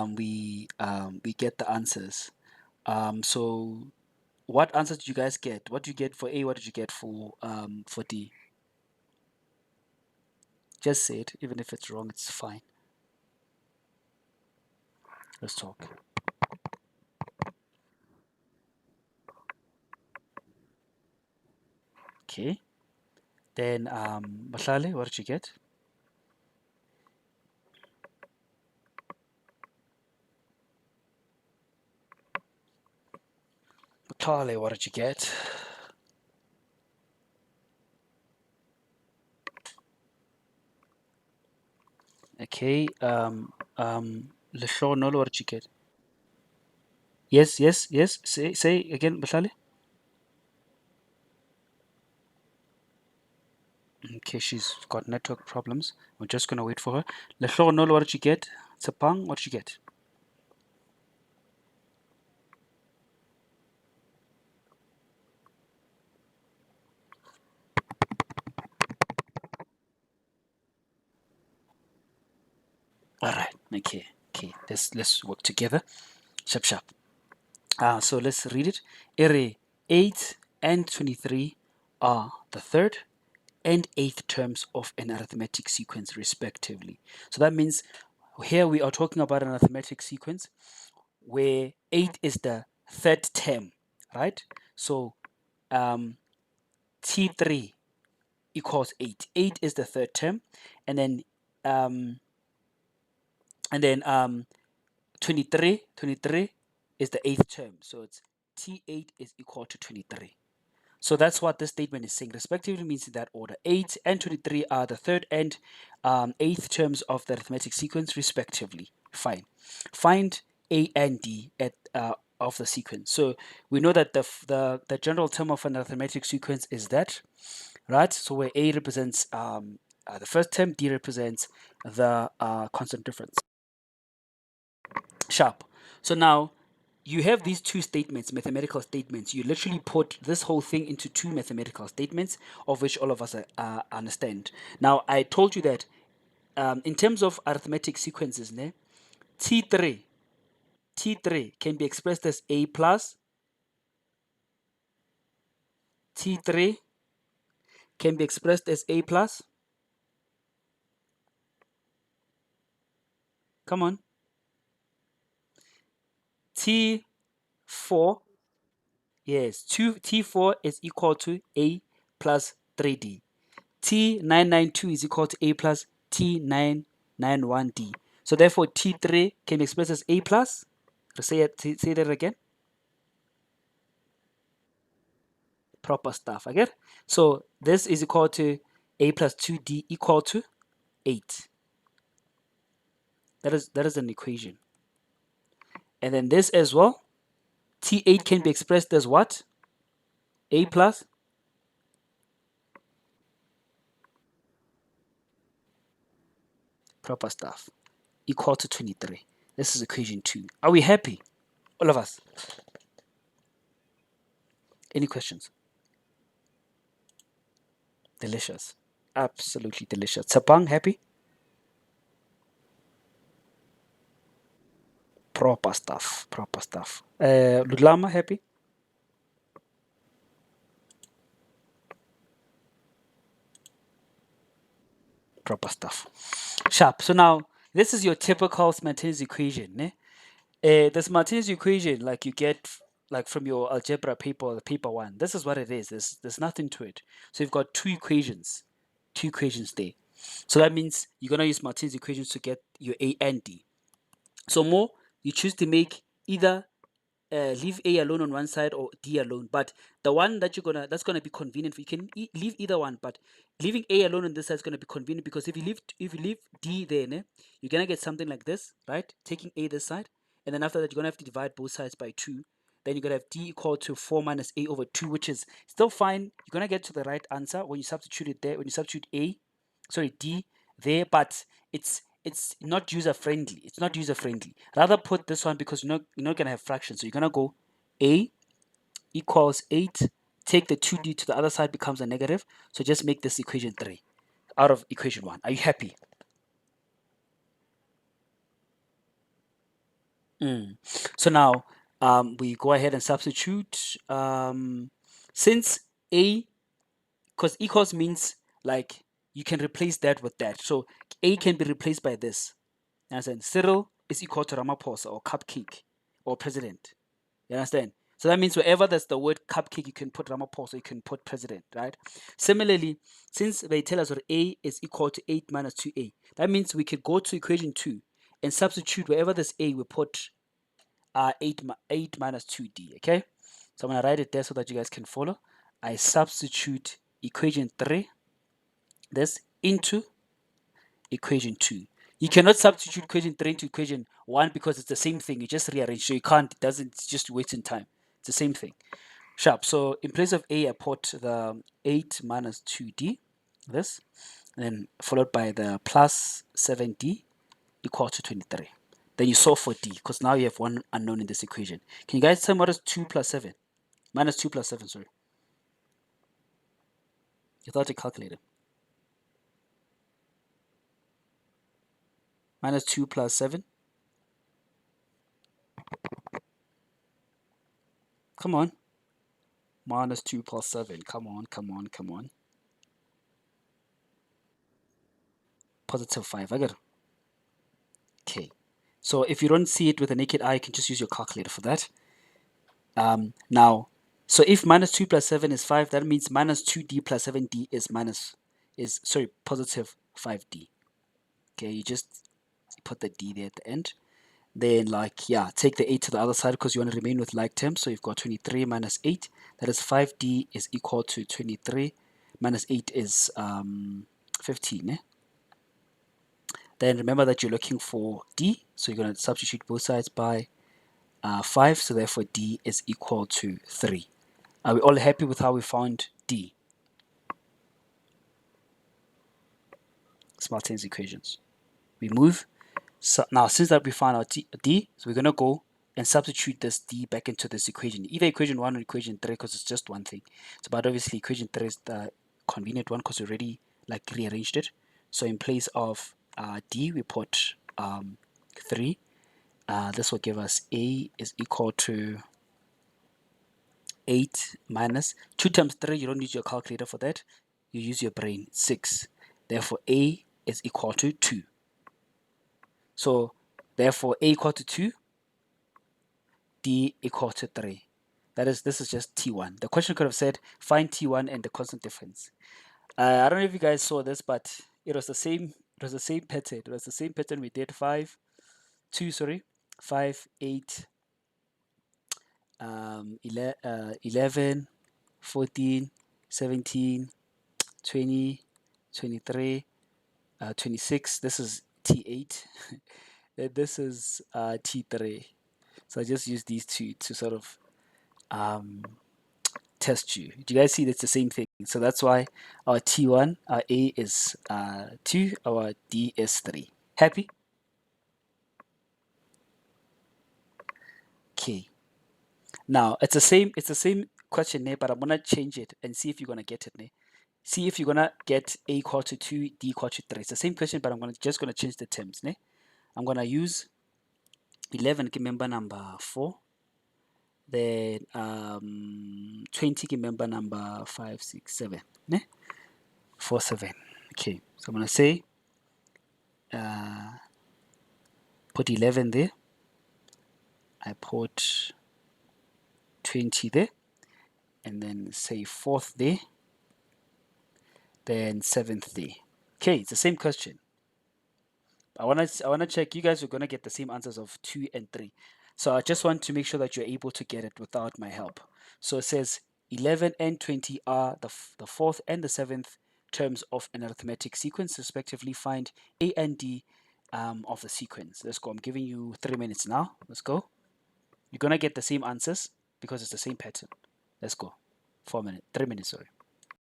we get the answers. So what answers did you guys get? What did you get for A? What did you get for D? Just say it, even if it's wrong, it's fine. Let's talk. Okay. Then Mahlale, what did you get? Mahlale, what did you get? Okay. Leshonolo, what did you get? Yes, yes, yes. Say again, Mahlale. Okay, she's got network problems. We're just gonna wait for her. Leshonolo, what did you get? Tsapang, what did you get? All right. Okay. Okay. Let's work together. Sharp, sharp. So let's read it. Ere 8 and 23 are the third and eighth terms of an arithmetic sequence, respectively. So that means here we are talking about an arithmetic sequence where 8 is the third term, right? So T3 equals 8. 8 is the third term, and then um, 23 is the eighth term. So it's T8 is equal to 23. So that's what this statement is saying. Respectively means in that order. 8 and 23 are the third and eighth terms of the arithmetic sequence, respectively. Fine. Find A and D at of the sequence. So we know that the general term of an arithmetic sequence is that, right? So where A represents the first term, D represents the constant difference. Sharp. So now you have these two statements, mathematical statements. You literally put this whole thing into two mathematical statements, of which all of us understand. Now, I told you that in terms of arithmetic sequences, T3, T3 can be expressed as A plus, T3 can be expressed as A plus. Come on. T4, yes, T4 is equal to A plus 3D. T992 is equal to A plus T991D. So therefore, T3 can be expressed as A plus. Say that again. Proper stuff. I get. So this is equal to A plus 2D equal to 8. That is an equation. And then this as well. T8 can be expressed as what? A plus proper stuff equal to 23. This is equation 2. Are we happy? All of us. Any questions? Delicious. Absolutely delicious. Sapang, happy? Proper stuff. Proper stuff. Ludlama, happy? Proper stuff. Sharp. So now, this is your typical Martinez equation. The Martinez equation, like you get like from your algebra paper or the paper one, this is what it is. There's nothing to it. So you've got two equations there. So that means you're gonna use Martinez equations to get your A and D. So more, you choose to make either leave A alone on one side or D alone. But the one that that's gonna be convenient for you can leave either one. But leaving A alone on this side is gonna be convenient because if you leave D there, you're gonna get something like this, right? Taking A this side, and then after that you're gonna have to divide both sides by 2. Then you're gonna have D equal to 4 minus A over 2, which is still fine. You're gonna get to the right answer when you substitute it there. When you substitute D there, but it's not user friendly. It's not user friendly. Rather put this one because you're not gonna have fractions. So you're gonna go A equals 8. Take the 2D to the other side becomes a negative. So just make this equation 3 out of equation 1. Are you happy? So now we go ahead and substitute. Since a, because equals means like you can replace that with that. So a can be replaced by this. You understand? Cyril is equal to Ramaphosa or cupcake or president. You understand? So that means wherever there's the word cupcake, you can put Ramaphosa, you can put president, right? Similarly, since they tell us that a is equal to 8 minus 2a, that means we could go to equation 2 and substitute wherever there's a, we put 8 minus 2d, okay? So I'm going to write it there so that you guys can follow. I substitute equation 3, this, into equation 2. You cannot substitute equation 3 into equation 1 because it's the same thing. You just rearrange. So you can't, it doesn't, it's just wasting time. It's the same thing. Sharp. So in place of a, I put the 8 minus 2d, this, and then followed by the plus 7d equal to 23. Then you solve for d because now you have one unknown in this equation. Can you guys tell me what is 2 plus 7? Minus 2 plus 7, sorry. Without a calculator. Minus 2 plus 7. Come on. Minus 2 plus 7. Come on, come on, come on. Positive 5. I got it. Okay. So if you don't see it with the naked eye, you can just use your calculator for that. Now, so if minus 2 plus 7 is 5, that means minus 2d plus 7d is positive 5d. Okay, you just put the d there at the end. Then, like, yeah, take the 8 to the other side because you want to remain with like terms. So you've got 23 minus 8. That is 5d is equal to 23 minus 8 is 15. Eh? Then remember that you're looking for d. So you're going to substitute both sides by 5. So therefore, d is equal to 3. Are we all happy with how we found d? Smartens equations. We move. So now, since that we found out d, so we're going to go and substitute this d back into this equation, either equation 1 or equation 3 because it's just one thing. So, but obviously equation 3 is the convenient one because we already like rearranged it. So in place of d, we put 3. This will give us a is equal to 8 minus 2 times 3. You don't use your calculator for that. You use your brain. 6. Therefore, a is equal to 2. So, therefore, a equal to 2, d equal to 3. This is just T1. The question could have said, find T1 and the constant difference. I don't know if you guys saw this, but it was the same pattern. It was the same pattern we did 5, 8, 11, 14, 17, 20, 23, 26. This is T8. This is T3. So I just use these two to sort of test you. Do you guys see that's the same thing? So that's why our T1, our A is 2, our D is 3. Happy? Okay. Now it's the same question there, but I'm gonna change it and see if you're gonna get it. Ne? See if you're gonna get A equal to 2, D equal to 3. It's the same question, but I'm just gonna change the terms. Ne? I'm gonna use 11 member number 4. Then 20 member number 5, 6, 7. Ne? 4, 7. Okay, so I'm gonna say put 11 there. I put 20 there, and then say 4th there, then 7th there. Okay, it's the same question. I wanna check you guys are gonna get the same answers of 2 and 3. So I just want to make sure that you're able to get it without my help. So it says 11 and 20 are the 4th and the 7th terms of an arithmetic sequence, respectively. Find A and D of the sequence. Let's go. I'm giving you 3 minutes now. Let's go. You're gonna get the same answers because it's the same pattern. Let's go. 4 minutes, 3 minutes, sorry.